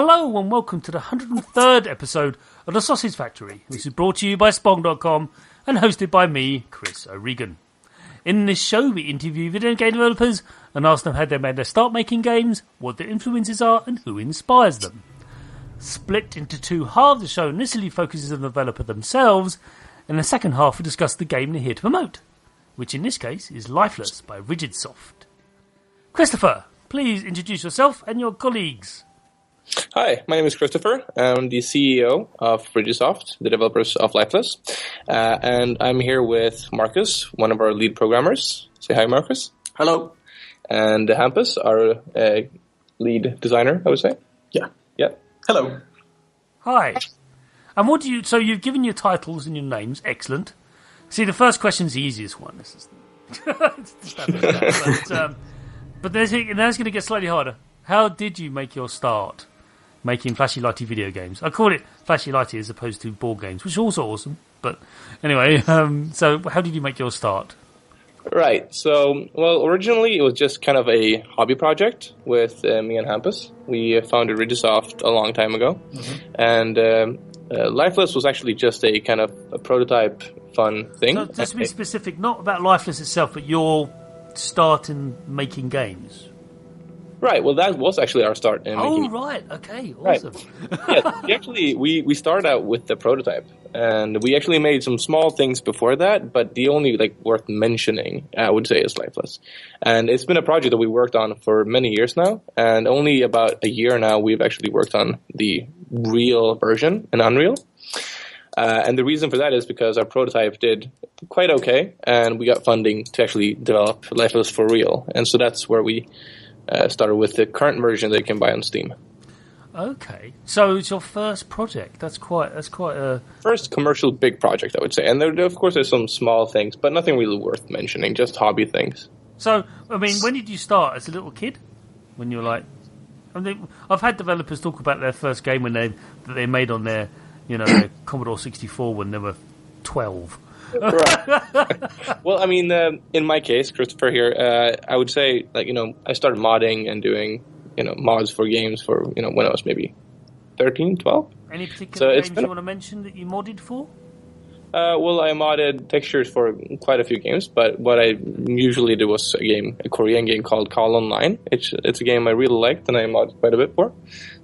Hello and welcome to the 103rd episode of The Sausage Factory, which is brought to you by Spong.com and hosted by me, Chris ORegan. In this show, we interview video game developers and ask them how they made their start making games, what their influences are, and who inspires them. Split into two halves, the show initially focuses on the developer themselves, and in the second half we discuss the game they're here to promote, which in this case is Lifeless by Rigidsoft. Christopher, please introduce yourself and your colleagues. Hi, my name is Christopher. I'm the CEO of Rigidsoft, the developers of Lifeless. And I'm here with Marcus, one of our lead programmers. Say hi, Marcus. Hello. And Hampus, our lead designer, I would say. Yeah. Hello. Hi. And what do you... So you've given your titles and your names. Excellent. See, the first question's the easiest one. This is but now it's going to get slightly harder. How did you make your start making flashy lighty video games? I call it flashy lighty as opposed to board games, which is also awesome. But anyway, so how did you make your start? Right. So, well, originally it was just kind of a hobby project with me and Hampus. We founded Rigidsoft a long time ago. Mm-hmm. And Lifeless was actually just a kind of a prototype fun thing. So just to be specific, not about Lifeless itself, but your start in making games. Right, well, that was actually our start. Right, okay, awesome. Right. Yeah, we started out with the prototype, and we actually made some small things before that, but the only worth mentioning, I would say, is Lifeless. And it's been a project that we worked on for many years now, and only about a year now we've actually worked on the real version in Unreal. And the reason for that is because our prototype did quite okay, and we got funding to actually develop Lifeless for real. And so that's where we started with the current version that you can buy on Steam. Okay, so it's your first project. That's quite a first commercial big project, I would say. And there, of course, there's some small things, but nothing really worth mentioning. Just hobby things. So, I mean, when did you start? As a little kid, when you were like, I've had developers talk about their first game that they made on their Commodore 64 when they were 12. Right. Well, I mean, in my case, Christopher here, I would say, I started modding and doing, mods for games for, when I was maybe 13, 12. Any particular games you want to mention that you modded for? Well, I modded textures for quite a few games, but what I usually do was a Korean game called Call Online. It's a game I really liked and I modded quite a bit for.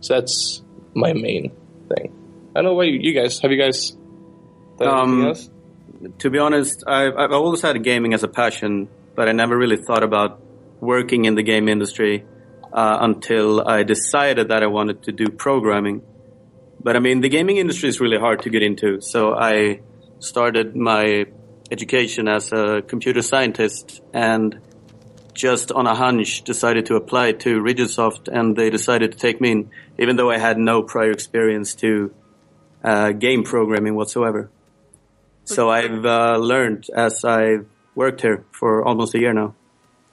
So that's my main thing. I don't know what you guys, have you guys done anything else? To be honest, I've always had gaming as a passion, but I never really thought about working in the game industry until I decided that I wanted to do programming. But I mean, the gaming industry is really hard to get into, so I started my education as a computer scientist and just on a hunch decided to apply to Rigidsoft, and they decided to take me in, even though I had no prior experience to game programming whatsoever. So I've learned as I've worked here for almost a year now.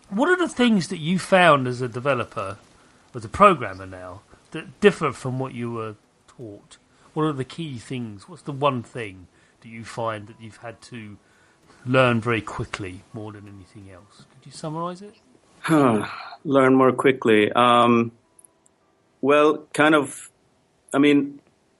What are the things that you found as a developer, as a programmer now, that differ from what you were taught? What are the key things? What's the one thing that you find that you've had to learn very quickly more than anything else? Could you summarize it? Learn more quickly.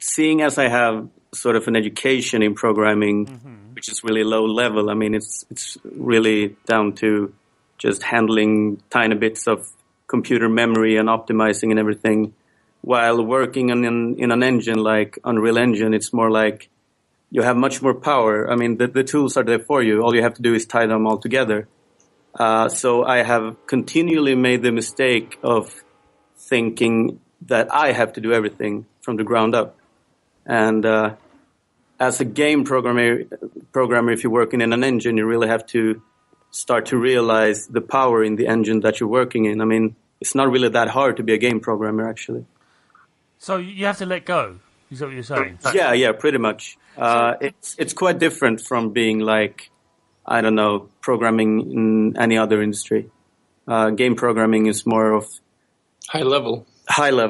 Seeing as I have sort of an education in programming, which is really low level. I mean, it's really down to just handling tiny bits of computer memory and optimizing and everything. While working in an engine like Unreal Engine, it's more like you have much more power. I mean, the tools are there for you. All you have to do is tie them all together. So I have continually made the mistake of thinking that I have to do everything from the ground up. And as a game programmer, if you're working in an engine, you really have to start to realize the power in the engine that you're working in. I mean, it's not really that hard to be a game programmer, actually. So you have to let go, is that what you're saying? Yeah, pretty much. It's quite different from being programming in any other industry. Game programming is more of... High level,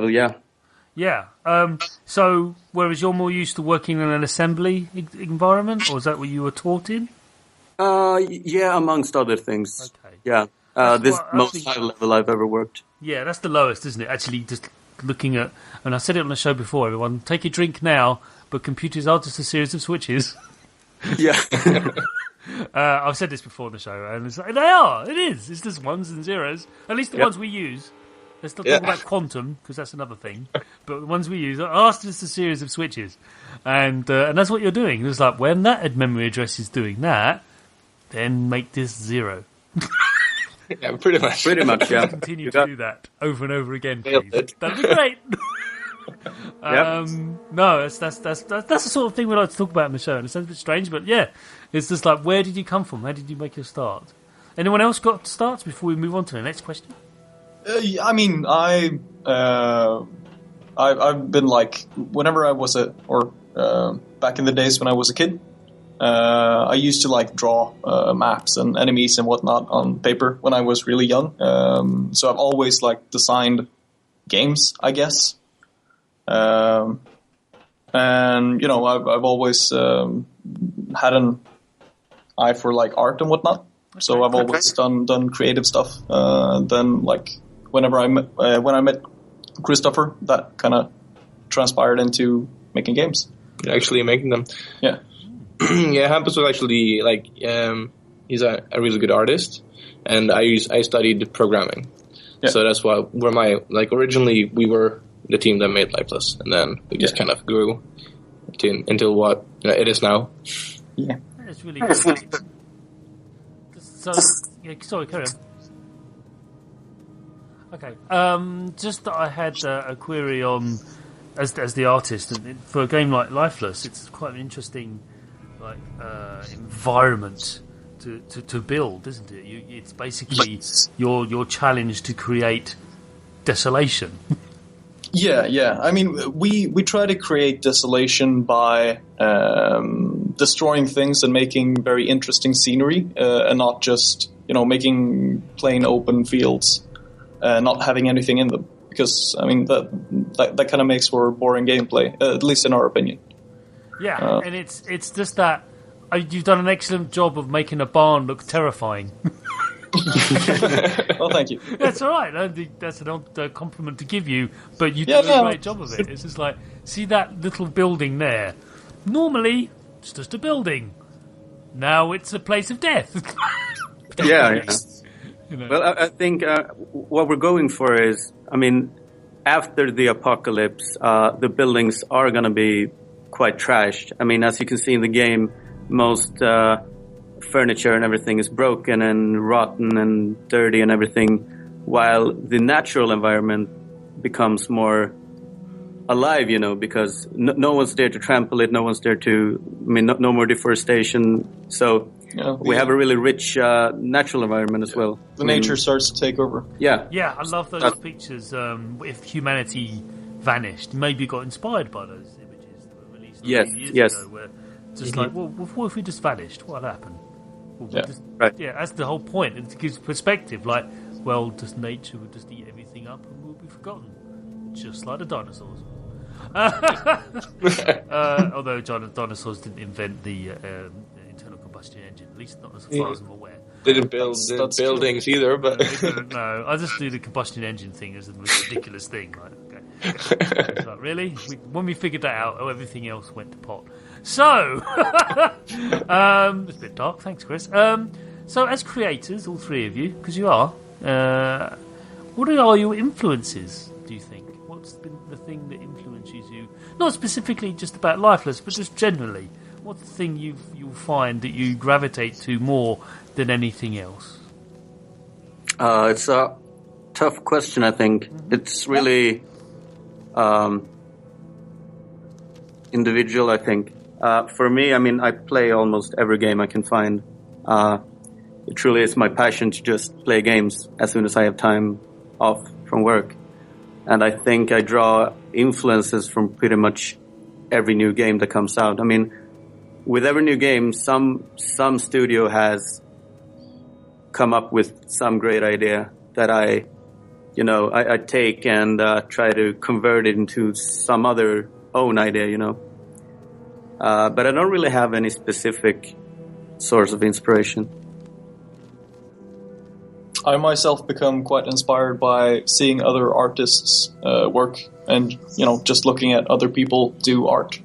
yeah. Yeah. So, whereas you're more used to working in an assembly environment, or is that what you were taught in? Yeah, amongst other things. Okay. Yeah. This is the most high level I've ever worked. Yeah, that's the lowest, isn't it? Actually, just looking at, and I said it on the show before, everyone, take your drink now, but computers are just a series of switches. Yeah. I've said this before on the show, and it's like, they are. It is. It's just ones and zeros. At least the ones we use. Let's not talk about quantum, because that's another thing. But the ones we use are just a series of switches. And that's what you're doing. It's like, when that memory address is doing that, then make this 0. Yeah, pretty much. Pretty much, yeah. Continue to do that over and over again, please. That'd be great. No, that's the sort of thing we like to talk about in the show. And it sounds a bit strange, but yeah, it's just like, where did you come from? How did you make your start? Anyone else got starts before we move on to the next question? I mean, I've been like, whenever I was back in the days when I was a kid, I used to like draw maps and enemies and whatnot on paper when I was really young. So I've always like designed games, I guess. And you know, I've always had an eye for like art and whatnot. So I've always done creative stuff. Then like when I met Christopher, that kind of transpired into making games. Actually making them. Yeah. Yeah, Hampus was actually like he's a really good artist, and I studied programming. Yeah. So that's why originally we were the team that made Lifeless, and then we just kind of grew until what it is now. Yeah. That's really good. So, yeah, sorry, carry on. Okay. Just that I had a query on as the artist, and for a game like Lifeless, it's quite an interesting environment to build, isn't it? It's basically your challenge to create desolation. Yeah. I mean, we try to create desolation by destroying things and making very interesting scenery, and not just making plain open fields, not having anything in them. Because I mean that kind of makes for boring gameplay, at least in our opinion. Yeah, and it's just that you've done an excellent job of making a barn look terrifying. Well, thank you. That's all right. That's an odd compliment to give you, but you do a great job of it. It's just like, see that little building there? Normally, it's just a building. Now it's a place of death. Yeah. Well, I think what we're going for is, I mean, after the apocalypse, the buildings are going to be quite trashed. I mean, as you can see in the game, most furniture and everything is broken and rotten and dirty and everything, while the natural environment becomes more alive, because no one's there to trample it, no one's there to, no more deforestation. So we have a really rich natural environment as well. The nature starts to take over. Yeah, I love those pictures. If humanity vanished, maybe got inspired by those images that were released years ago, where just like, well, what if we just vanished? What happened? That's the whole point. It gives perspective. Like, well, just nature would just eat everything up and we'll be forgotten, just like the dinosaurs. Although dinosaurs didn't invent the internal combustion engine, at least not as far as I'm aware. They didn't build buildings either, but no, I just do the combustion engine thing as the most ridiculous thing. Like, okay. It's like, really? When we figured that out, everything else went to pot. So, it's a bit dark. Thanks, Chris. So, as creators, all three of you, because you are, what are your influences, do you think? What's been the thing that influences you? Not specifically just about Lifeless, but just generally. What's the thing you'll find that you gravitate to more than anything else? It's a tough question, I think. Mm-hmm. It's really individual, I think. For me, I mean, I play almost every game I can find. It truly is my passion to just play games as soon as I have time off from work. And I think I draw influences from pretty much every new game that comes out. I mean, with every new game, some studio has come up with some great idea that I take and try to convert it into some other own idea, But I don't really have any specific source of inspiration. I myself become quite inspired by seeing other artists work, and just looking at other people do art,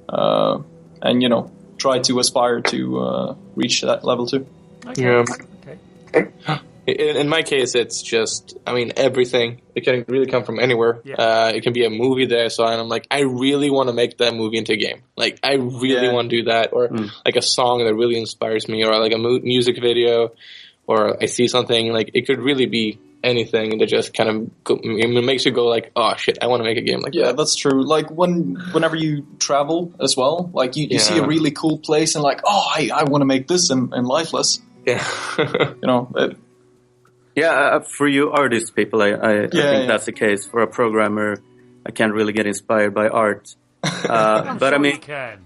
and try to aspire to reach that level too. Okay. Yeah. Okay. In my case, it's just, everything. It can really come from anywhere. Yeah. It can be a movie that I saw, and I'm like, I really want to make that movie into a game. Like, I really want to do that, or like a song that really inspires me, or like a music video, or I see something. Like, it could really be anything that just kind of it makes you go like, oh shit, I want to make a game like that. Yeah, that's true. Like whenever you travel as well, like you see a really cool place and like, oh, I want to make this in Lifeless. Yeah. For you artist people, I think that's the case. For a programmer, I can't really get inspired by art. But I mean, you can.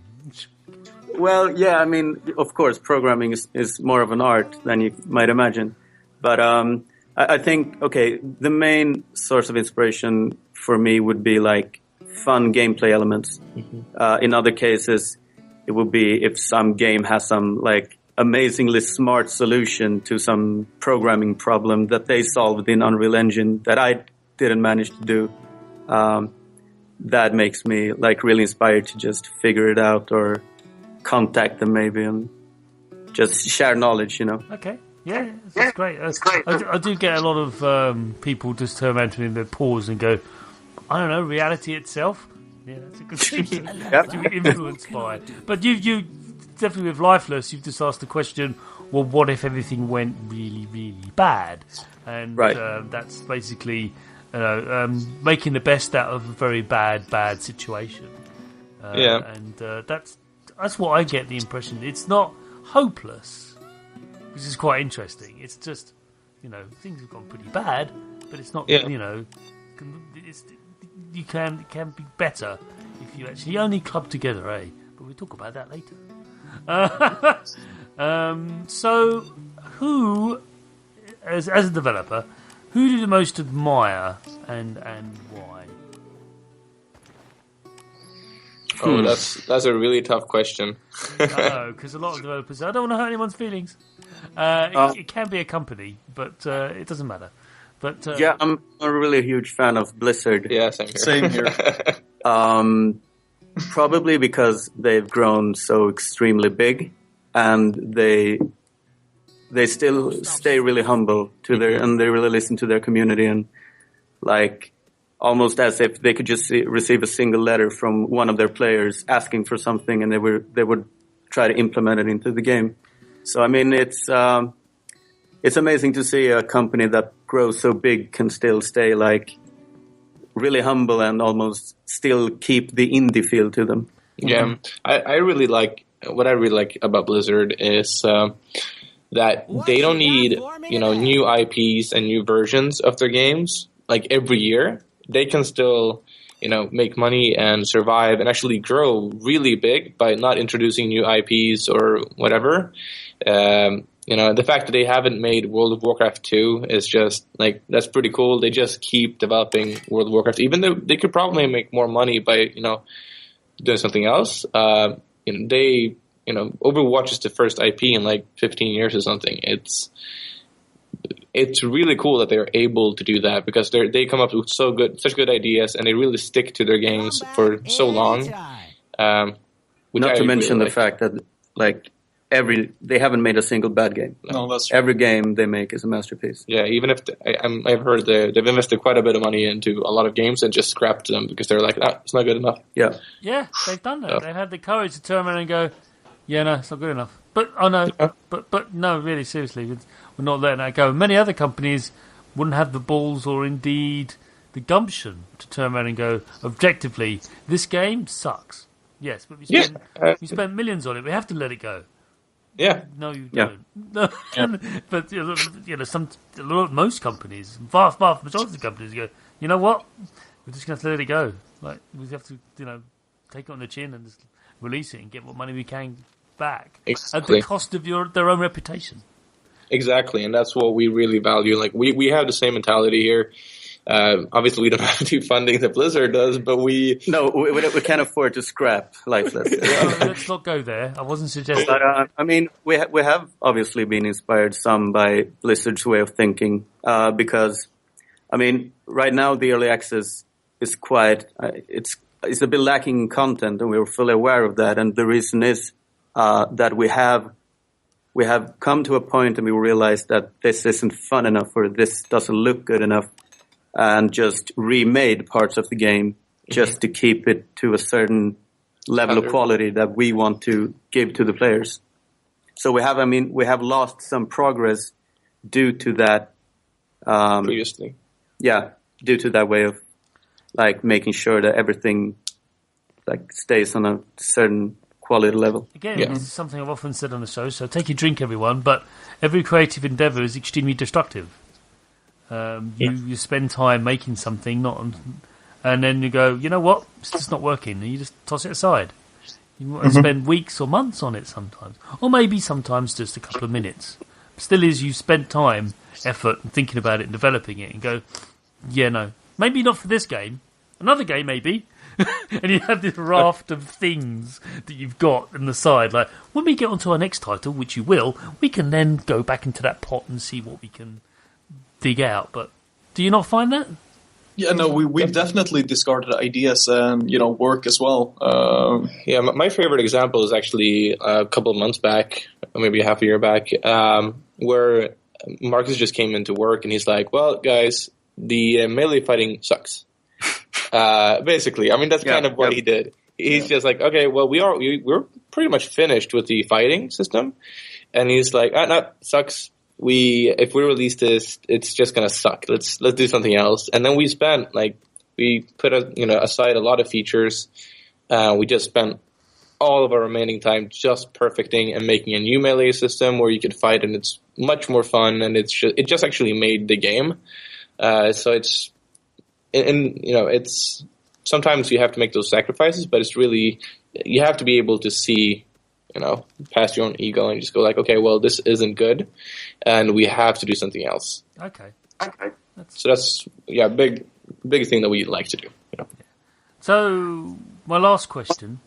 Well, yeah, I mean, of course, programming is more of an art than you might imagine. But I think, the main source of inspiration for me would be like fun gameplay elements. Mm-hmm. In other cases, it would be if some game has some like amazingly smart solution to some programming problem that they solved in Unreal Engine that I didn't manage to do. That makes me like really inspired to just figure it out or contact them maybe and just share knowledge, Okay. Yeah, that's great. I do get a lot of people just turn around to me and they pause and go, I don't know, reality itself. Yeah, that's a good thing to be influenced by. But you definitely with Lifeless, you've just asked the question, well, what if everything went really, really bad? And that's basically making the best out of a very bad situation. And that's what I get the impression. It's not hopeless, which is quite interesting. It's just, things have gone pretty bad, but it's not, it can be better if you actually only club together, eh? But we'll talk about that later. So, who, as a developer, who do you most admire and why? Oh, that's a really tough question. I know, because a lot of developers say, I don't want to hurt anyone's feelings. It can be a company, but it doesn't matter. But I'm a really huge fan of Blizzard. Yeah, same here. Probably because they've grown so extremely big, and they still stay really humble to and they really listen to their community, and like almost as if they could just receive a single letter from one of their players asking for something, and they would try to implement it into the game. So I mean, it's amazing to see a company that grows so big can still stay like really humble and almost still keep the indie feel to them. Yeah, I really like what I really like about Blizzard is that they don't need new IPs and new versions of their games like every year. They can still make money and survive and actually grow really big by not introducing new IPs or whatever. The fact that they haven't made World of Warcraft 2 is just like, that's pretty cool. They just keep developing World of Warcraft, even though they could probably make more money by, doing something else. Overwatch is the first IP in like 15 years or something. It's really cool that they're able to do that because they come up with such good ideas, and they really stick to their games for so long. Not to mention the fact that like they haven't made a single bad game. No, that's true. Every game they make is a masterpiece. Yeah, even if I've heard they've invested quite a bit of money into a lot of games and just scrapped them because they're like, it's not good enough. Yeah, they've done that. They had the courage to turn around and go, yeah, no, it's not good enough. But but no, really, seriously, we're not letting that go. Many other companies wouldn't have the balls or indeed the gumption to turn around and go, objectively, this game sucks. Yes, but we spent millions on it. We have to let it go. Yeah. No, you don't. No. But most companies, vast majority of the companies go, you know what? We're just going to let it go. Like we have to, take it on the chin and just release it and get what money we can back at the cost of their own reputation. Exactly, and that's what we really value. Like we have the same mentality here. Obviously, we don't have the funding that Blizzard does, but we can't afford to scrap Lifeless. Let's not go there. I wasn't suggesting. But I mean, we have obviously been inspired some by Blizzard's way of thinking, because I mean, right now the early access is quite it's a bit lacking in content, and we're fully aware of that. And the reason is that we have come to a point, and we realize that this isn't fun enough, or this doesn't look good enough, and just remade parts of the game just to keep it to a certain level of quality that we want to give to the players. So we have lost some progress due to that. Previously. Yeah, due to that way of like making sure that everything like stays on a certain quality level. Again, this is something I've often said on the show, so take your drink, everyone, but every creative endeavour is extremely destructive. You spend time making something, and then you go, you know what, it's just not working, and you just toss it aside. You might spend weeks or months on it sometimes, or maybe sometimes just a couple of minutes. Still is, you spent time, effort, and thinking about it and developing it, and go, yeah, no, maybe not for this game, another game maybe. And you have this raft of things that you've got on the side. Like, when we get onto our next title, which you will, we can then go back into that pot and see what we can dig out. But do you not find that? Yeah, no, we've definitely discarded ideas and, work as well. My favorite example is actually a couple of months back, or maybe half a year back, where Marcus just came into work and he's like, well, guys, the melee fighting sucks. Basically, I mean, that's kind of what he did. He's just like, okay, well, we're pretty much finished with the fighting system. And he's like, no, sucks. If we release this, it's just gonna suck. Let's do something else. And then we put aside a lot of features. We just spent all of our remaining time just perfecting and making a new melee system where you could fight, and it's much more fun. And it just actually made the game. So it's. And it's sometimes you have to make those sacrifices, but it's really, you have to be able to see, past your own ego and just go like, okay, well, this isn't good, and we have to do something else. Okay. So that's big thing that we like to do. So my last question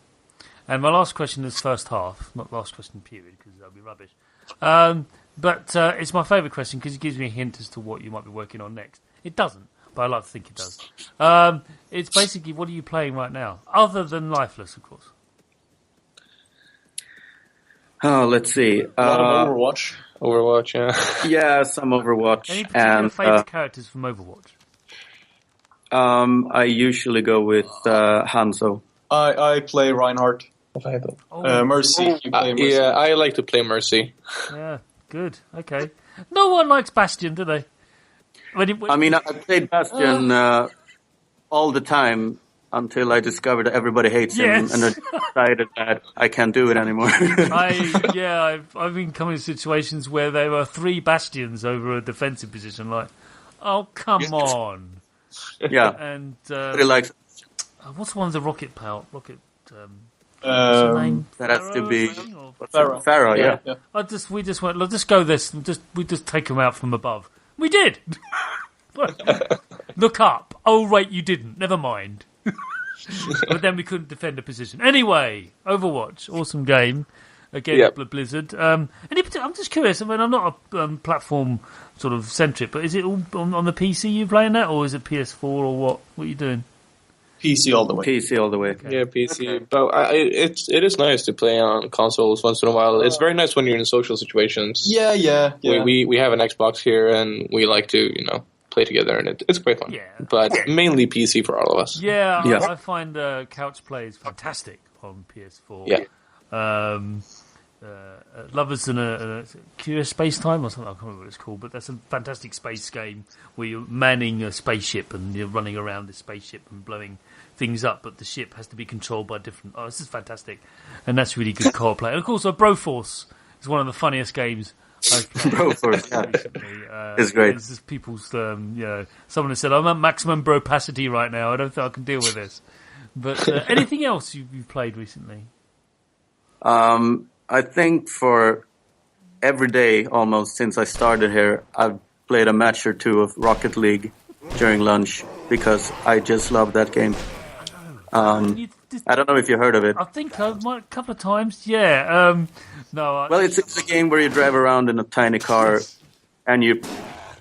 is first half, not last question period, because that'll be rubbish. But it's my favourite question because it gives me a hint as to what you might be working on next. It doesn't. But I like to think it does. It's basically, what are you playing right now? Other than Lifeless, of course. Oh, let's see. A lot of Overwatch. Overwatch, yeah. Yeah, some Overwatch. Any particular favourite characters from Overwatch? I usually go with Hanzo. I play Reinhardt. Mercy. You play Mercy. Yeah, I like to play Mercy. Yeah, good. Okay. No one likes Bastion, do they? I played Bastion all the time until I discovered that everybody hates him, and I decided that I can't do it anymore. I've been coming to situations where there were 3 Bastions over a defensive position. Like, oh, come on. Yeah. And Nobody likes. What's one of the rocket power? Rocket. What's that name? has to be Pharaoh. Yeah. We just went. Let's go this. We just take them out from above. We did. Look up. Oh, right, you didn't. Never mind. But then we couldn't defend a position. Anyway, Overwatch, awesome game. Again, Blizzard. I'm just curious. I mean, I'm not a platform sort of centric, but is it all on the PC you're playing that, or is it PS4 or what? What are you doing? PC all the way. PC all the way. Okay. Yeah, PC. Okay. But it is nice to play on consoles once in a while. It's very nice when you're in social situations. Yeah. We have an Xbox here, and we like to play together, and it's quite fun. Yeah. But mainly PC for all of us. Yeah. I find couch play is fantastic on PS4. Yeah. Lovers in a Curious Space Time or something, I can't remember what it's called, but that's a fantastic space game where you're manning a spaceship and you're running around this spaceship and blowing things up, but the ship has to be controlled by different... Oh, this is fantastic. And that's really good co-op play. And of course, Broforce is one of the funniest games I've played recently. It's great. It's just people's... someone has said, I'm at maximum bropacity right now. I don't think I can deal with this. But anything else you've played recently? I think for every day almost since I started here, I've played a match or two of Rocket League. during lunch because I just love that game. I don't know if you heard of it. I think a couple of times. Yeah. No. Well, it's a game where you drive around in a tiny car, and you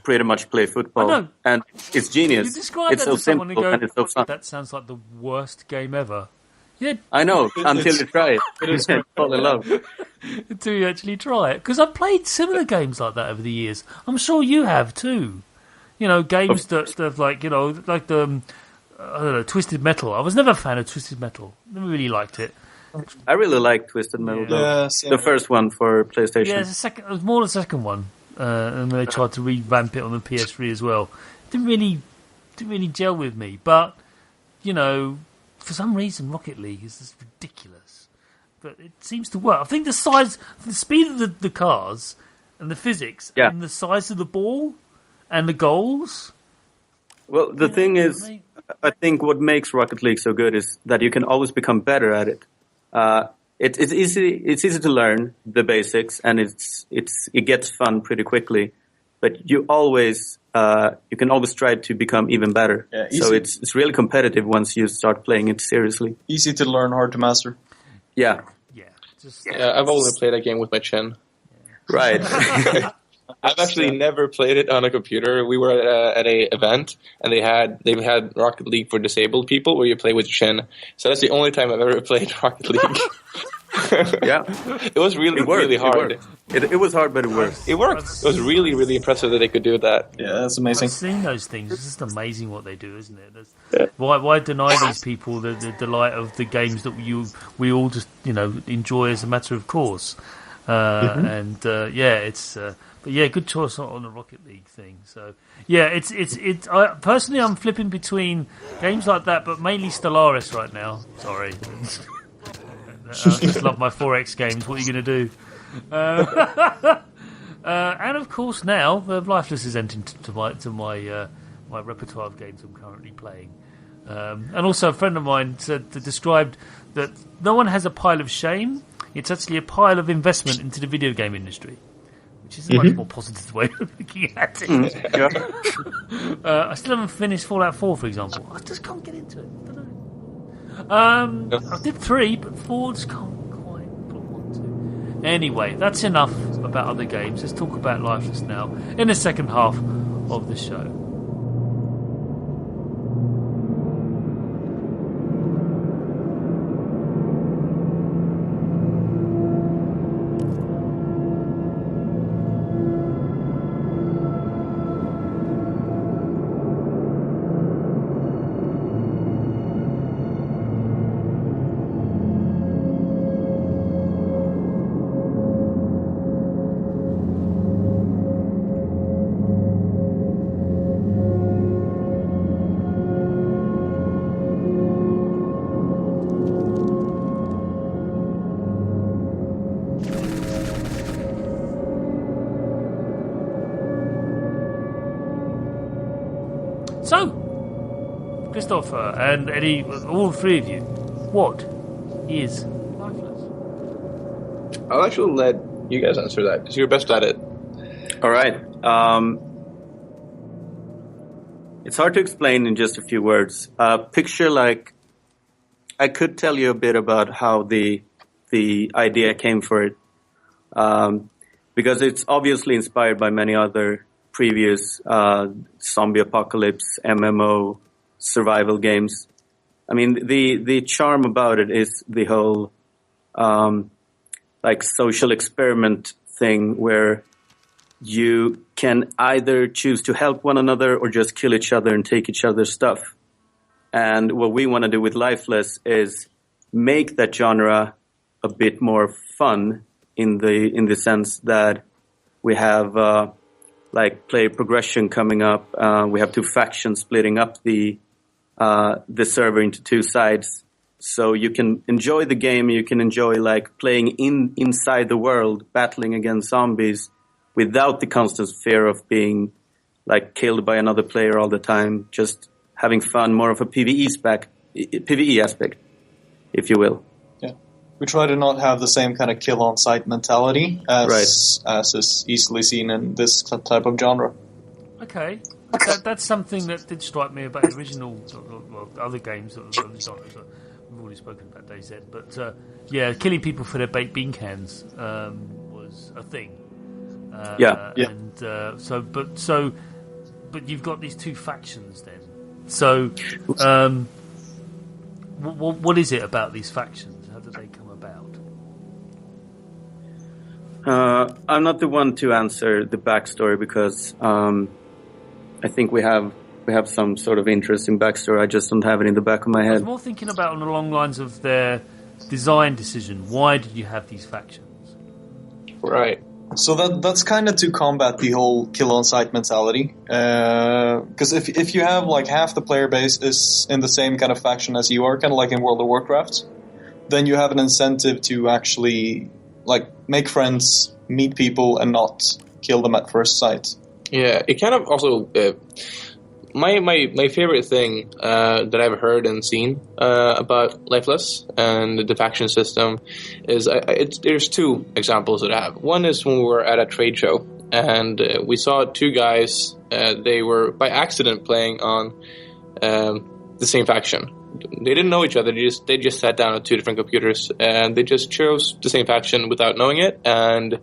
pretty much play football. I know. And it's genius. You describe it's that so to someone simple and go, and it's so fun. that sounds like the worst game ever. Yeah. I know, until you try it. You fall in love. Until you actually try it. Because I've played similar games like that over the years. I'm sure you have too. You know, games that like, you know, like the... I don't know, Twisted Metal. I was never a fan of Twisted Metal. Never really liked it. I really liked Twisted Metal, though. The first one for PlayStation. Yeah, it was more the second one. And they tried to revamp it on the PS3 as well. Didn't really gel with me. But, you know, for some reason, Rocket League is just ridiculous. But it seems to work. I think the speed of the cars and the physics and the size of the ball and the goals. Well, the thing is... I think what makes Rocket League so good is that you can always become better at it. It's easy to learn the basics, and it gets fun pretty quickly. But you can always try to become even better. Yeah, so it's really competitive once you start playing it seriously. Easy to learn, hard to master. Yeah. Yeah, I've only played that game with my chin. Right. I've actually never played it on a computer. We were at a event, and they've had Rocket League for disabled people, where you play with your chin. So that's the only time I've ever played Rocket League. Yeah, it was really hard. It was hard, but it worked. It worked. It was really, really impressive that they could do that. Yeah, that's amazing. I've seen those things. It's just amazing what they do, isn't it? Why deny these people the delight of the games that we all just enjoy as a matter of course? But yeah, good choice on the Rocket League thing. So yeah, personally, I'm flipping between games like that, but mainly Stellaris right now. Sorry, I just love my 4X games. What are you going to do? And of course, now Lifeless is entered to my repertoire of games I'm currently playing. And also, a friend of mine described that no one has a pile of shame. It's actually a pile of investment into the video game industry. Which is a much more positive way of looking at it. I still haven't finished Fallout 4, for example. I just can't get into it. I don't know. I did 3, but 4 just can't quite want to. Anyway, that's enough about other games. Let's talk about Lifeless now in the second half of the show. So, Christopher and Eddie, all three of you, what is Lifeless? I'll actually let you guys answer that, because you're best at it. All right. It's hard to explain in just a few words. Picture like, I could tell you a bit about how the idea came for it, because it's obviously inspired by many other previous zombie apocalypse, MMO, survival games. I mean, the charm about it is the whole like social experiment thing where you can either choose to help one another or just kill each other and take each other's stuff. And what we want to do with Lifeless is make that genre a bit more fun in the sense that we have like player progression coming up. We have two factions splitting up the server into two sides, so you can enjoy the game. You can enjoy like playing inside the world, battling against zombies, without the constant fear of being like killed by another player all the time. Just having fun, more of a PvE aspect, if you will. Yeah, we try to not have the same kind of kill on sight mentality as is easily seen in this type of genre. Okay. that's something that did strike me about the original, well, other games of the genre. We've already spoken about DayZ, but killing people for their baked bean cans was a thing. And but you've got these two factions then. So, what is it about these factions? How did they come about? I'm not the one to answer the backstory because I think we have some sort of interesting backstory. I just don't have it in the back of my head. I was more thinking about along the lines of their design decision. Why did you have these factions? Right. So that's kind of to combat the whole kill on sight mentality. Because if you have like half the player base is in the same kind of faction as you are, kind of like in World of Warcraft, then you have an incentive to actually like make friends, meet people, and not kill them at first sight. Yeah, it kind of also my favorite thing that I've heard and seen about Lifeless and the faction system is there's two examples that I have. One is when we were at a trade show and we saw two guys. They were by accident playing on the same faction. They didn't know each other. They just sat down at two different computers and they just chose the same faction without knowing it. And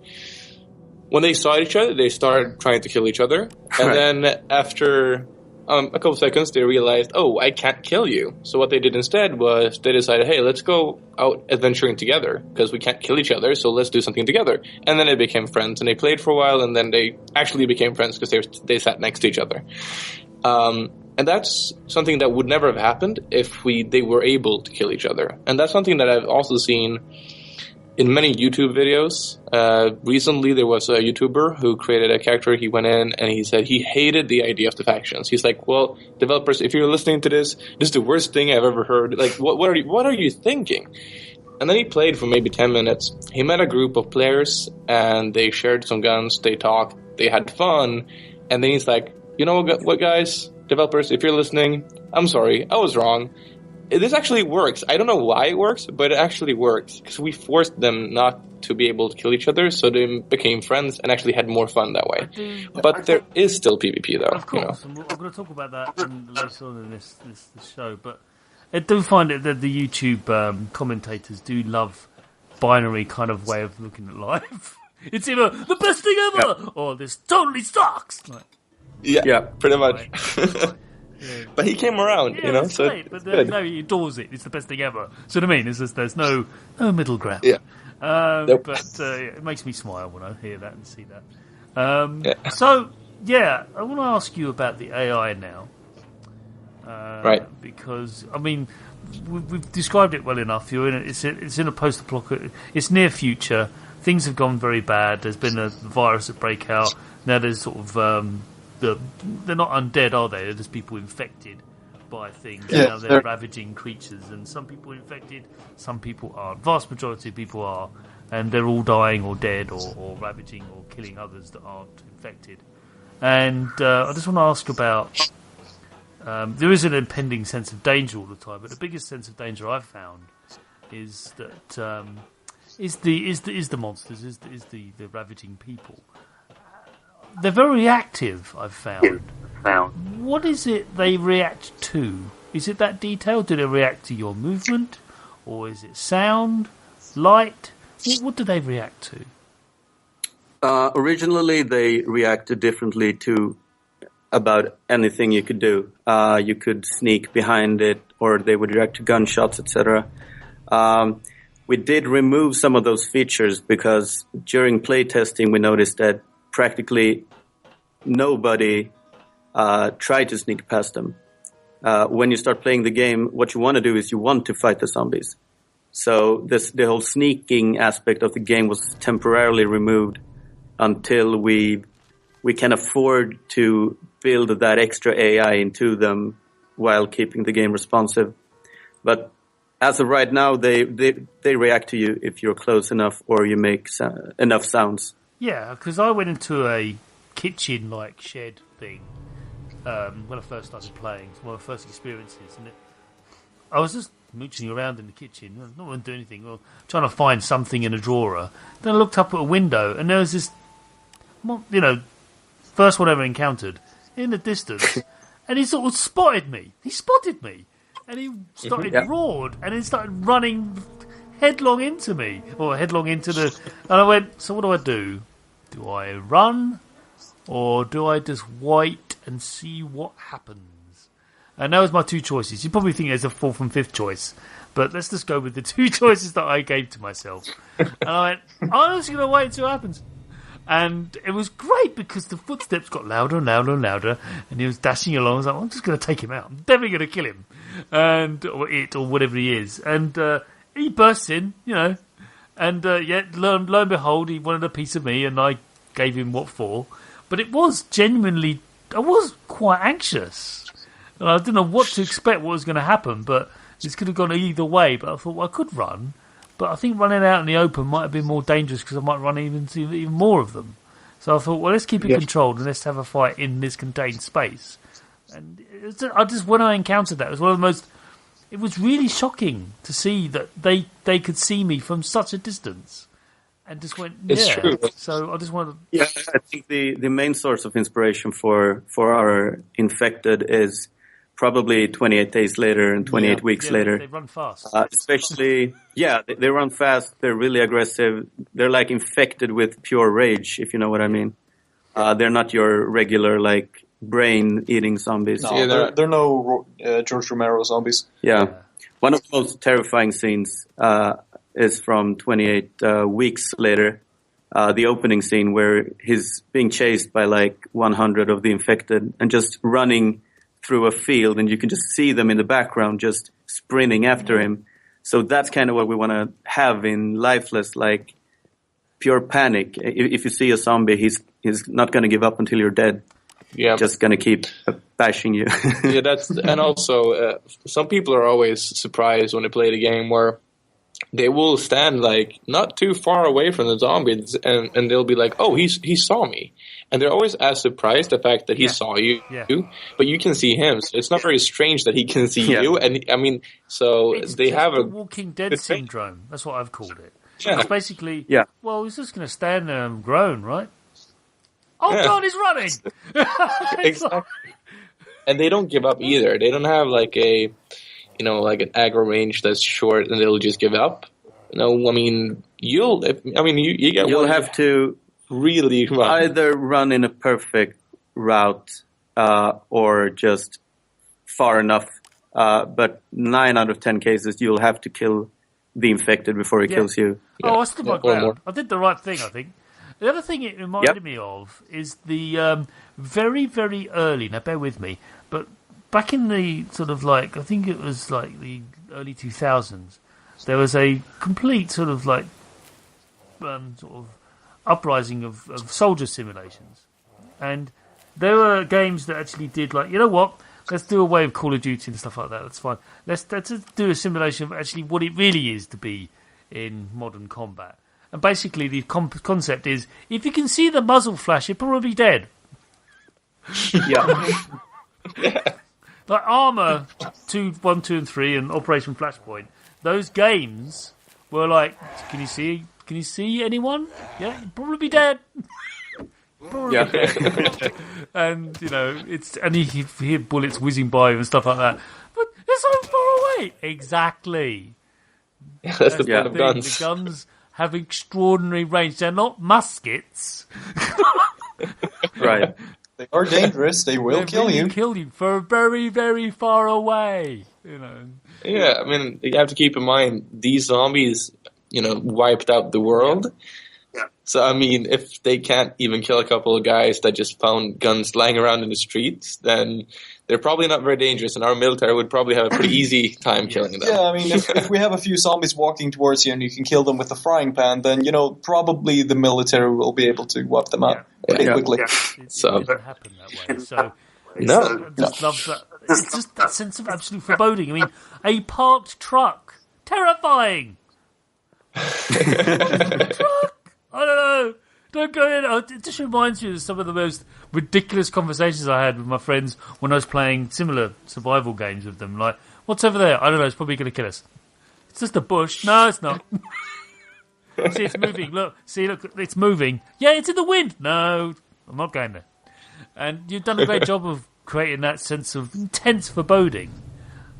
when they saw each other, they started trying to kill each other. And then after a couple seconds, they realized, oh, I can't kill you. So what they did instead was they decided, hey, let's go out adventuring together because we can't kill each other, so let's do something together. And then they became friends, and they played for a while, and then they actually became friends because they sat next to each other. And that's something that would never have happened if they were able to kill each other. And that's something that I've also seen in many YouTube videos. Recently, there was a YouTuber who created a character. He went in and he said he hated the idea of the factions. He's like, well, developers, if you're listening to this is the worst thing I've ever heard. Like, what are you thinking? And then he played for maybe 10 minutes. He met a group of players and they shared some guns. They talked. They had fun. And then he's like, you know what, guys? Developers, if you're listening, I'm sorry. I was wrong. This actually works. I don't know why it works, but it actually works. Because we forced them not to be able to kill each other, so they became friends and actually had more fun that way. But there is still PvP, though. Of course, and I'm going to talk about that later on in this show. But I do find it that the YouTube commentators do love binary kind of way of looking at life. It's either the best thing ever, or this totally sucks. Like, yeah, pretty much. Right. Yeah. But he came around, yeah, you know. That's so great, but no, he adores it. It's the best thing ever. So what I mean is there's no middle ground. Yeah. Nope. But it makes me smile when I hear that and see that. So I want to ask you about the AI now. Right. Because I mean, we've described it well enough. It's in a post-apocalyptic. It's near future. Things have gone very bad. There's been a virus that break out. Now there's sort of they're not undead, are they? They're just people infected by things. Yeah, now they're ravaging creatures, and some people are infected, some people aren't. Vast majority of people are, and they're all dying or dead or ravaging or killing others that aren't infected. And I just want to ask about. There is an impending sense of danger all the time, but the biggest sense of danger I've found is that is the monsters, is the ravaging people. They're very reactive, I've found. What is it they react to? Is it that detail? Do they react to your movement? Or is it sound? Light? What do they react to? Originally, they reacted differently to about anything you could do. You could sneak behind it, or they would react to gunshots, etc. We did remove some of those features because during playtesting we noticed that practically nobody tried to sneak past them. When you start playing the game, what you want to do is you want to fight the zombies. So the whole sneaking aspect of the game was temporarily removed until we can afford to build that extra AI into them while keeping the game responsive. But as of right now, they react to you if you're close enough or you make enough sounds. Yeah, because I went into a kitchen-like shed thing when I first started playing. It's one of my first experiences. And I was just mooching around in the kitchen, not going to do anything, or trying to find something in a drawer. Then I looked up at a window, and there was this, first one I ever encountered. in the distance, and he sort of spotted me. He spotted me, and he started roared, and then started running headlong into me, or headlong into the. And I went, so what do I do? Do I run, or do I just wait and see what happens? And that was my two choices. You probably think there's a fourth and fifth choice, but let's just go with the two choices that I gave to myself. And I went, I'm just going to wait and see what happens. And it was great because the footsteps got louder and louder and louder, and he was dashing along. I was like, I'm just going to take him out. I'm definitely going to kill him, or whatever he is. And he bursts in, and lo and behold, he wanted a piece of me, and I gave him what for. But it was genuinely, I was quite anxious. And I didn't know what to expect, what was going to happen, but this could have gone either way. But I thought, well, I could run. But I think running out in the open might have been more dangerous because I might run even more of them. So I thought, well, let's keep it controlled and let's have a fight in this contained space. And when I encountered that, it was one of the most. It was really shocking to see that they could see me from such a distance, and just went, It's true. So I just wanted. Yeah, I think the main source of inspiration for our infected is probably 28 days later and 28 weeks later. They run fast. Especially, they run fast. They're really aggressive. They're like infected with pure rage, if you know what I mean. They're not your regular, like, brain-eating zombies. No, they're no George Romero zombies. Yeah. One of the most terrifying scenes is from 28 weeks later. The opening scene where he's being chased by, like, 100 of the infected and just running through a field, and you can just see them in the background just sprinting after him. So that's kind of what we want to have in Lifeless, like pure panic. If you see a zombie, he's not going to give up until you're dead. Yeah, just going to keep bashing you. Yeah, and also some people are always surprised when they play the game where they will stand like not too far away from the zombies, and they'll be like, "Oh, he saw me," and they're always as surprised the fact that he saw you, but you can see him. So it's not very strange that he can see you, and I mean, so they have a Walking Dead syndrome. That's what I've called it. Yeah. It's basically, well, he's just going to stand there and groan, right? Oh God, he's running! Exactly. And they don't give up either. They don't have like a. Like an aggro range that's short, and they'll just give up. I mean, you'll have to really run. Either run in a perfect route or just far enough. But 9 out of 10 cases, you'll have to kill the infected before he kills you. Yeah. Oh, I stood my ground. I did the right thing, I think. The other thing it reminded me of is the very, very early. Now, bear with me, but. Back in the sort of like, I think it was like the early 2000s, there was a complete sort of like sort of uprising of soldier simulations. And there were games that actually did like, you know what, let's do away with Call of Duty and stuff like that, that's fine. Let's just do a simulation of actually what it really is to be in modern combat. And basically the concept is, if you can see the muzzle flash, you're probably dead. Yeah. Like Armour 1, 2, and 3 and Operation Flashpoint, those games were like, can you see anyone? Yeah, you'd probably be dead. Dead. And you hear bullets whizzing by you and stuff like that. But it's so far away. Exactly. Yeah, that's the point of guns. The guns have extraordinary range. They're not muskets. Right. They are dangerous. They will kill you. Kill you for very, very far away. Yeah, I mean, you have to keep in mind these zombies, wiped out the world. Yeah. So I mean, if they can't even kill a couple of guys that just found guns lying around in the streets, then they're probably not very dangerous, and our military would probably have a pretty easy time killing them. Yeah, I mean, if we have a few zombies walking towards you and you can kill them with a frying pan, then probably the military will be able to wipe them out pretty quickly. Yeah. It doesn't happen that way. So no, I just love that. It's just that sense of absolute foreboding. I mean, a parked truck, terrifying. Truck. I don't know. Don't go in. It just reminds me of some of the most ridiculous conversations I had with my friends when I was playing similar survival games with them. Like, what's over there? I don't know. It's probably going to kill us. It's just a bush. No, it's not. See, it's moving. Look, it's moving. Yeah, it's in the wind. No, I'm not going there. And you've done a great job of creating that sense of intense foreboding.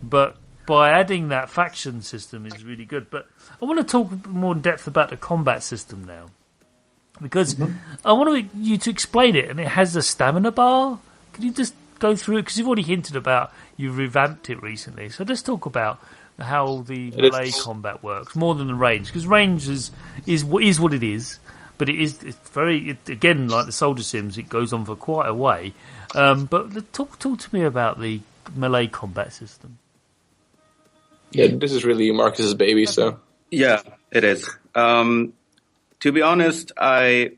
But by adding that faction system is really good. But I want to talk more in depth about the combat system now. Because I want you to explain it. And it has a stamina bar. Can you just go through it? Because you've already hinted about you've revamped it recently. So let's talk about how the melee combat works, more than the range. Because range is what it is. But it's very, again, like the Soldier Sims, it goes on for quite a way. But talk to me about the melee combat system. Yeah, this is really Marcus's baby, so. Yeah, it is. To be honest, I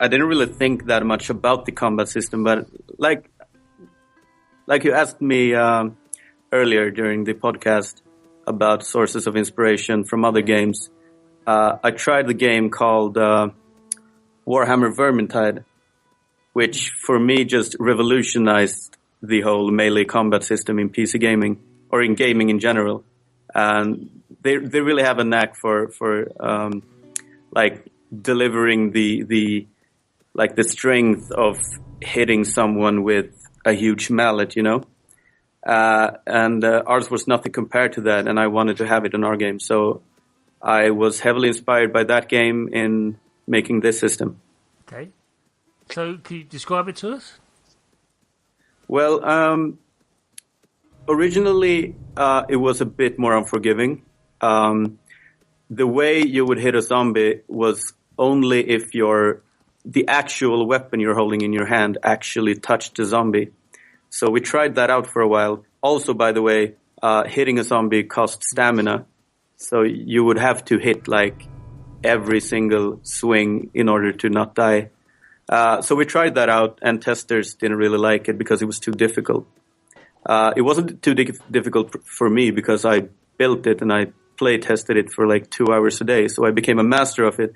didn't really think that much about the combat system, but like you asked me earlier during the podcast about sources of inspiration from other games. I tried the game called Warhammer Vermintide, which for me just revolutionized the whole melee combat system in PC gaming, or in gaming in general. And they really have a knack for like delivering the strength of hitting someone with a huge mallet, you know? And ours was nothing compared to that, and I wanted to have it in our game. So I was heavily inspired by that game in making this system. Okay. So can you describe it to us? Well, originally it was a bit more unforgiving. The way you would hit a zombie was only if the actual weapon you're holding in your hand actually touched the zombie. So we tried that out for a while. Also, by the way, hitting a zombie costs stamina. So you would have to hit like every single swing in order to not die. So we tried that out, and testers didn't really like it because it was too difficult. It wasn't too difficult for me because I built it and I play tested it for like 2 hours a day. So I became a master of it.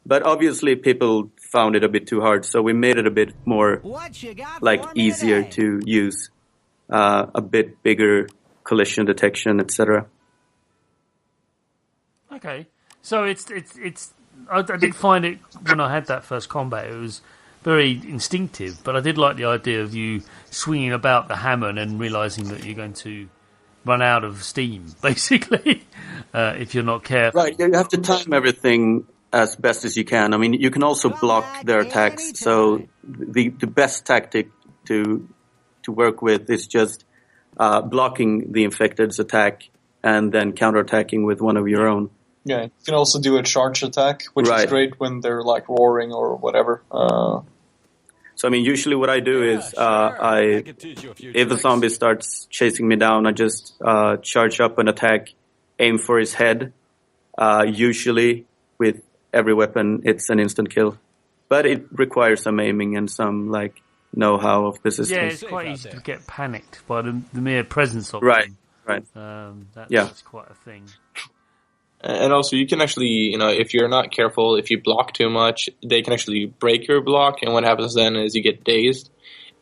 But obviously people found it a bit too hard. So we made it a bit more like easier to use, a bit bigger collision detection, etc. Okay, so it's. I did find it when I had that first combat. It was very instinctive, but I did like the idea of you swinging about the hammer and then realizing that you're going to run out of steam, basically, if you're not careful. Right, you have to time everything as best as you can. I mean, you can also block their attacks. So the best tactic to work with is just blocking the infected's attack and then counterattacking with one of your own. Yeah, you can also do a charge attack, which is great when they're like roaring or whatever. So I mean, usually what I do is if a zombie starts chasing me down, I just charge up an attack, aim for his head. Usually with every weapon, it's an instant kill, but it requires some aiming and some like know-how of the system. Yeah, it's quite easy to get panicked by the mere presence of them. Right. That's quite a thing. And also, you can actually, if you're not careful, if you block too much, they can actually break your block. And what happens then is you get dazed,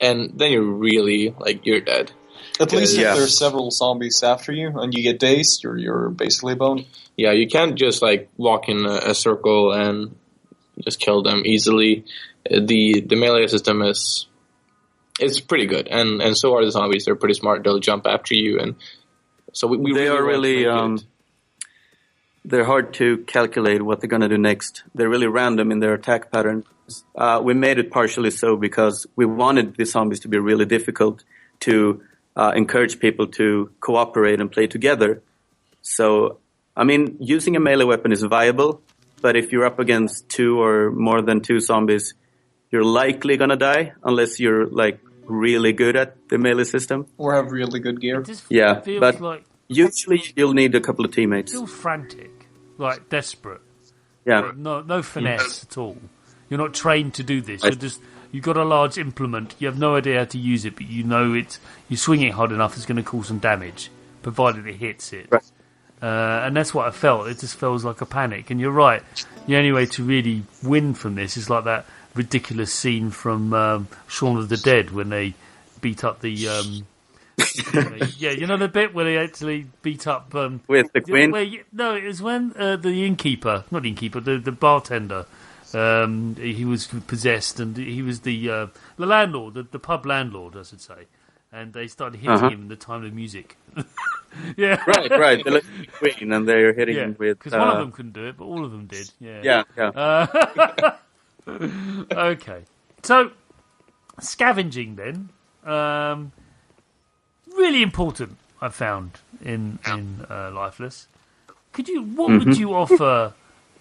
and then you're really you're dead. At least if there's several zombies after you and you get dazed, you're basically boned. Yeah, you can't just walk in a circle and just kill them easily. The melee system it's pretty good, and so are the zombies. They're pretty smart. They'll jump after you, and so we they really are really. They're hard to calculate what they're going to do next. They're really random in their attack patterns. We made it partially so because we wanted the zombies to be really difficult to encourage people to cooperate and play together. So, I mean, using a melee weapon is viable, but if you're up against 2 or more than 2 zombies, you're likely going to die unless you're really good at the melee system. Or have really good gear. Yeah, but usually you'll need a couple of teammates. It feels frantic, desperate. Yeah. No finesse at all. You're not trained to do this. You've got a large implement. You have no idea how to use it, but you know you swing it hard enough, it's going to cause some damage, provided it hits it. Right. And that's what I felt. It just feels like a panic. And you're right. The only way to really win from this is like that ridiculous scene from Shaun of the Dead when they beat up the... the bit where they actually beat up... with the queen? It was when the innkeeper, not the innkeeper, the bartender, He was possessed, and he was the landlord, the pub landlord, I should say. And they started hitting him in the time of music. Yeah, right. They're listening to Queen, and they're hitting him with. Because one of them couldn't do it, but all of them did. Yeah. Okay, so scavenging then, really important. I found in Lifeless. What would you offer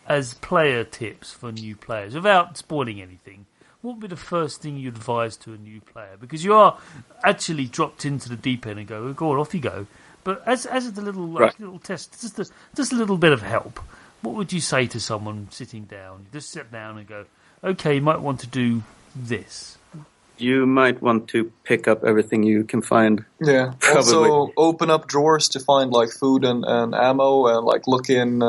as player tips for new players without spoiling anything? What would be the first thing you advise to a new player? Because you are actually dropped into the deep end and go on, off you go. But as the little little test, just a little bit of help. What would you say to someone sitting down? Just sit down and go, okay, you might want to do this. You might want to pick up everything you can find. Yeah. Probably. Also, open up drawers to find like food and ammo, and like look in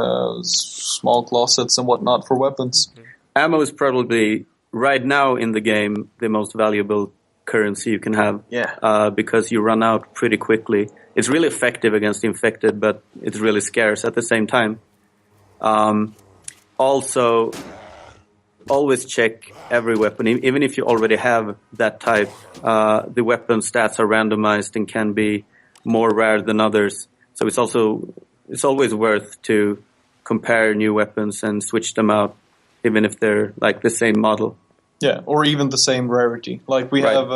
small closets and whatnot for weapons. Okay. Ammo is probably right now in the game the most valuable currency you can have. Yeah. Because you run out pretty quickly. It's really effective against infected, but it's really scarce at the same time. Also, always check every weapon, even if you already have that type. The weapon stats are randomized and can be more rare than others. So it's always worth to compare new weapons and switch them out, even if they're like the same model. Yeah, or even the same rarity. Like we have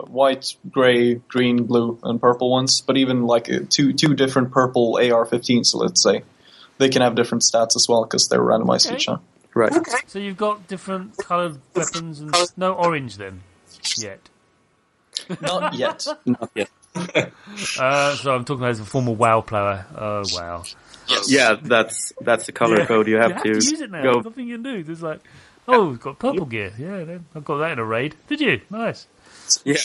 white, gray, green, blue, and purple ones, but even like two different purple AR-15s, let's say, they can have different stats as well because they're randomized to each other. Right. Okay. So you've got different coloured weapons and no orange then yet. Not yet. Not yet. So I'm talking about as a former WoW player. Oh wow. Yeah, that's the color code you have, to use it now. There's nothing you can do. There's like, we've got purple gear. Yeah, then I've got that in a raid. Did you? Nice. Yeah.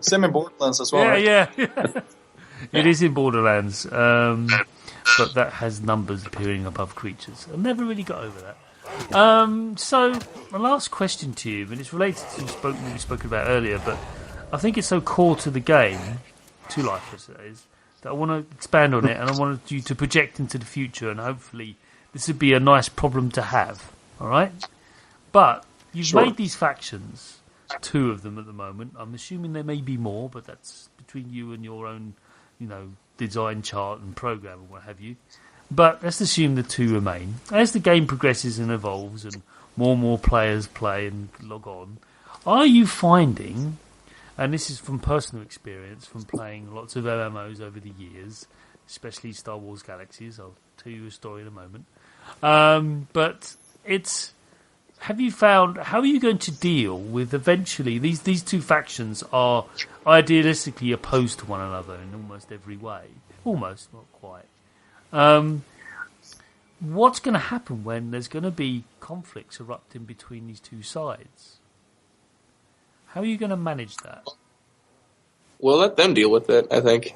Same in Borderlands as well. Yeah, right? yeah. It is in Borderlands, but that has numbers appearing above creatures. I've never really got over that. So my last question to you, and it's related to what we spoke about earlier, but I think it's so core to the game, to Lifeless, that I want to expand on it, and I wanted you to project into the future, and hopefully this would be a nice problem to have. All right, but you've made these factions, 2 of them at the moment. I'm assuming there may be more, but that's between you and your own, design chart and program and what have you. But let's assume the 2 remain. As the game progresses and evolves, and more players play and log on, are you finding, and this is from personal experience, from playing lots of MMOs over the years, especially Star Wars Galaxies. I'll tell you a story in a moment. But have you found, how are you going to deal with eventually, these 2 factions are idealistically opposed to one another in almost every way. Almost, not quite. What's going to happen when there's going to be conflicts erupting between these 2 sides? How are you going to manage that? We'll let them deal with it, I think.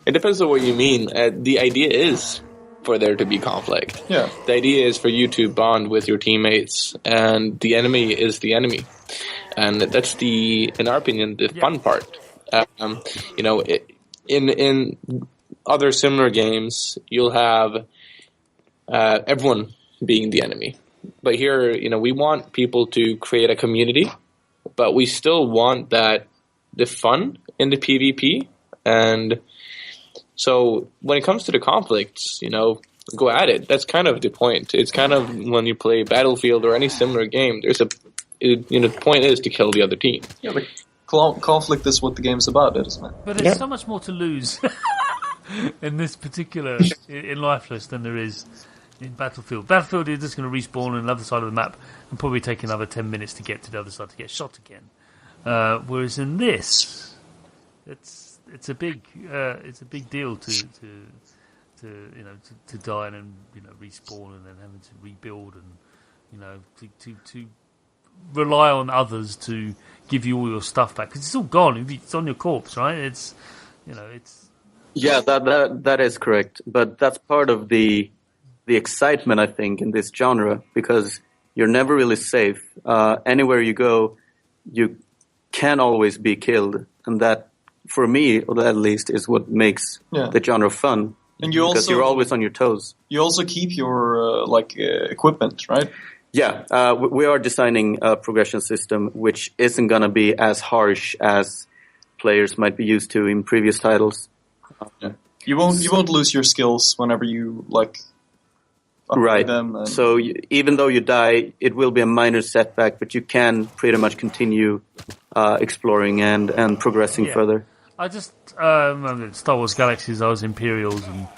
It depends on what you mean. The idea is for there to be conflict. Yeah. The idea is for you to bond with your teammates, and the enemy is the enemy. And that's in our opinion, the fun part. In other similar games, you'll have everyone being the enemy. But here, we want people to create a community, but we still want the fun in the PvP. And so when it comes to the conflicts, go at it. That's kind of the point. It's kind of when you play Battlefield or any similar game, the point is to kill the other team. Yeah, but conflict is what the game's about, isn't it? But there's so much more to lose in this particular, in Lifeless, than there is in Battlefield. Battlefield, you're just going to respawn on the other side of the map and probably take another 10 minutes to get to the other side to get shot again. Whereas in this, it's a big deal to die and then respawn and then having to rebuild and to rely on others to give you all your stuff back, because it's all gone. It's on your corpse, right? It's that is correct. But that's part of the excitement, I think, in this genre, because you're never really safe. Anywhere you go, you can always be killed, and that, for me, at least, is what makes the genre fun. And you because also you're always on your toes. You also keep your equipment, right? Yeah, we are designing a progression system which isn't going to be as harsh as players might be used to in previous titles. Yeah. You won't lose your skills whenever you upgrade Right. them. And So even though you die, it will be a minor setback, but you can pretty much continue exploring and progressing further. I just remember in Star Wars Galaxies, I was Imperials, and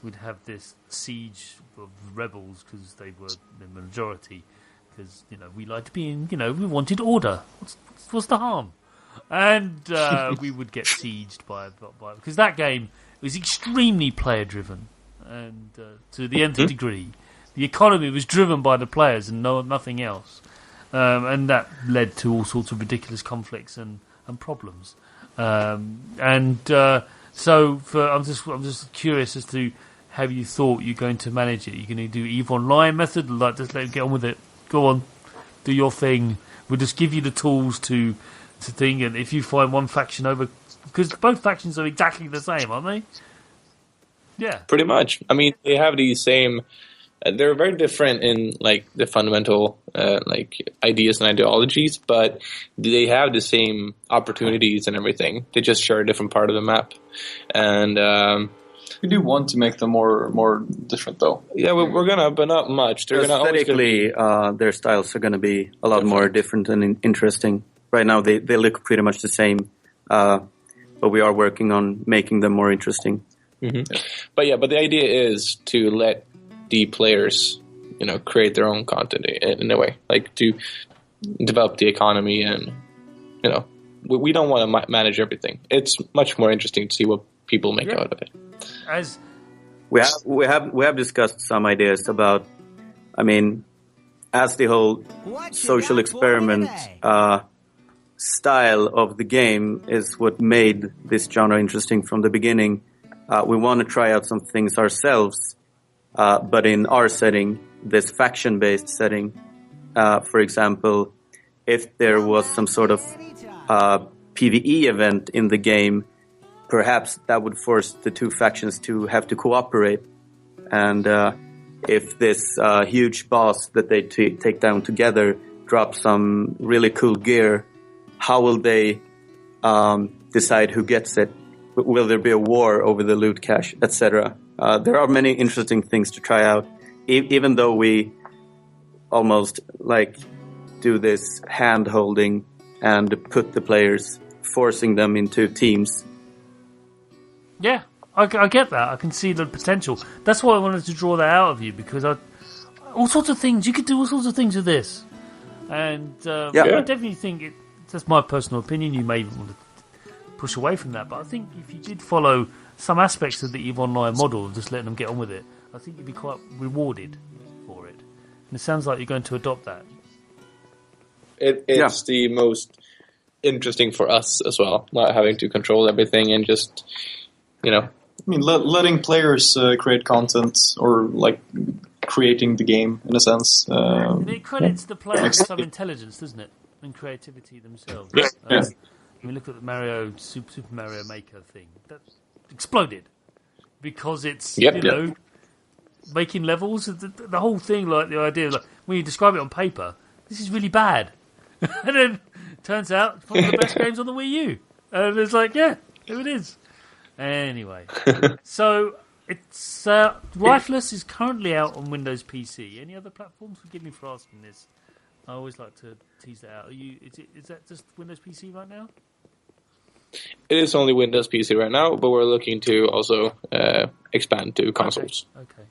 we'd have this siege of rebels because they were the majority. Because we liked being, we wanted order. What's the harm? And we would get sieged by because that game was extremely player driven, and to the nth degree, the economy was driven by the players and nothing else, and that led to all sorts of ridiculous conflicts and problems. So I'm just curious as to how you thought you're going to manage it. You're going to do EVE Online method, like just let them get on with it. Go on, do your thing. We'll just give you the tools to think, and if you find one faction over, because both factions are exactly the same, aren't they? Yeah, pretty much. I mean, they have these same. They're very different in the fundamental ideas and ideologies, but they have the same opportunities and everything. They just share a different part of the map, and we do want to make them more different, though. Yeah, we're gonna, but not much. They're aesthetically, their styles are gonna be a lot more different and interesting. Right now, they look pretty much the same, but we are working on making them more interesting. Mm-hmm. But the idea is to let the players, create their own content in a way, to develop the economy, and we don't want to manage everything. It's much more interesting to see what people make out of it. As we have discussed some ideas about, as the whole social experiment style of the game is what made this genre interesting from the beginning. We want to try out some things ourselves, but in our setting, this faction-based setting. For example, if there was some sort of PvE event in the game, perhaps that would force the two factions to have to cooperate. And if this huge boss that they take down together drops some really cool gear, how will they decide who gets it? Will there be a war over the loot cache, etc.? There are many interesting things to try out, even though we almost do this hand-holding and put the players, forcing them into teams. Yeah, I get that. I can see the potential. That's why I wanted to draw that out of you, because all sorts of things. You could do all sorts of things with this. And I definitely think that's my personal opinion. You may want to push away from that, but I think if you did follow some aspects of the EVE Online model, just letting them get on with it, I think you'd be quite rewarded for it. And it sounds like you're going to adopt that. It's the most interesting for us as well, not having to control everything and just, letting players create content, or creating the game in a sense. And it credits the players with some intelligence, doesn't it, and creativity themselves. Look at the Super Mario Maker thing that exploded because it's making levels. The whole thing, the idea, when you describe it on paper, this is really bad, and then turns out it's one of the best games on the Wii U, and it's here it is. Anyway, so it's Lifeless is currently out on Windows PC. Any other platforms? Forgive me for asking this. I always like to tease that out. Is that just Windows PC right now? It is only Windows PC right now, but we're looking to also expand to consoles. Okay.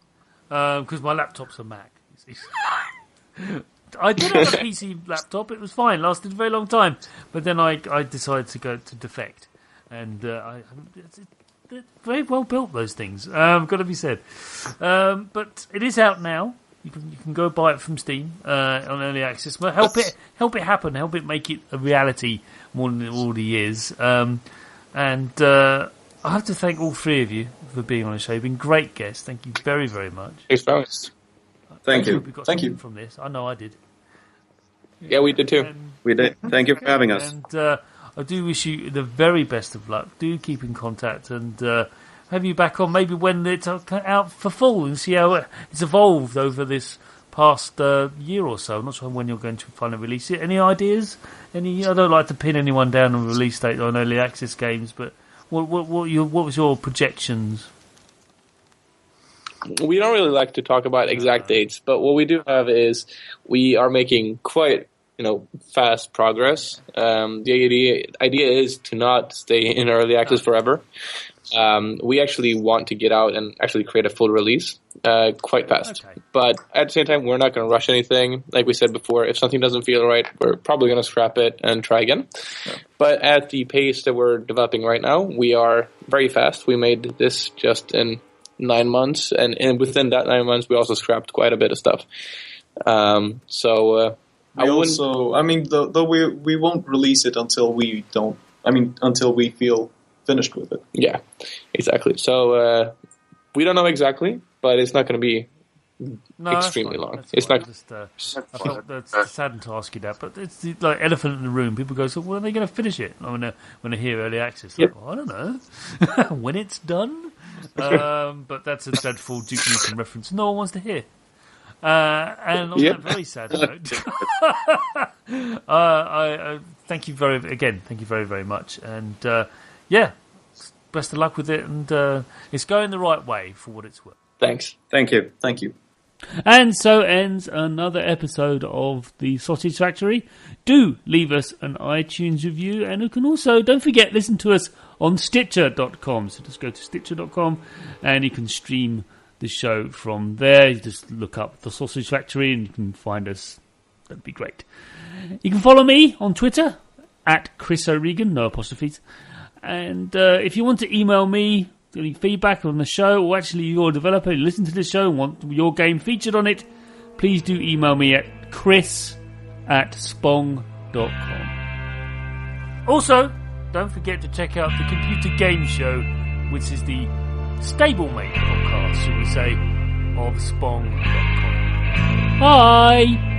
Because my laptop's a Mac. You see. I did have a PC laptop. It was fine. Lasted a very long time. But then I decided to go to defect. And they're very well built, those things. Got to be said. But it is out now. You can go buy it from Steam on early access. Well, help it happen. Help it make it a reality more than it already is. And I have to thank all three of you for being on the show. You've been great guests. Thank you very, very much. Thanks. Thank you. We got something from this. I know I did. Yeah, we did too. We did. Thank you for having us. And I do wish you the very best of luck. Do keep in contact, and have you back on maybe when it's out for full and see how it's evolved over this past year or so. I'm not sure when you're going to finally release it. Any ideas? I don't like to pin anyone down on release date on early access games, but what was your projections? We don't really like to talk about exact dates, but what we do have is we are making quite fast progress. The idea is to not stay in early access forever. We actually want to get out and actually create a full release quite fast. Okay. But at the same time, we're not going to rush anything. Like we said before, if something doesn't feel right, we're probably going to scrap it and try again. Yeah. But at the pace that we're developing right now, we are very fast. We made this just in 9 months, and within that 9 months, we also scrapped quite a bit of stuff. Though we won't release it until we feel finished with it. Yeah, exactly. So we don't know exactly, but it's not going to be extremely long. It's not. I felt that's saddened to ask you that, but it's the elephant in the room. People go, so when are they going to finish it? When I hear early access, I don't know when it's done. But that's a dreadful Duke Nukem reference no one wants to hear. And on that very sad note, I thank you very very much, and best of luck with it, and it's going the right way for what it's worth. Thanks. Thank you. And so ends another episode of the Sausage Factory. Do leave us an iTunes review, and you can also, don't forget, listen to us on Stitcher.com. So just go to Stitcher.com and you can stream the show from there. You just look up the Sausage Factory and you can find us. That'd be great. You can follow me on Twitter at Chris ORegan, no apostrophes. And if you want to email me any feedback on the show, or actually you're a developer, you listen to the show and want your game featured on it, please do email me at chris@spong.com. Also, don't forget to check out the Computer Game Show, which is the stablemate podcast, shall we say, of spong.com. Bye!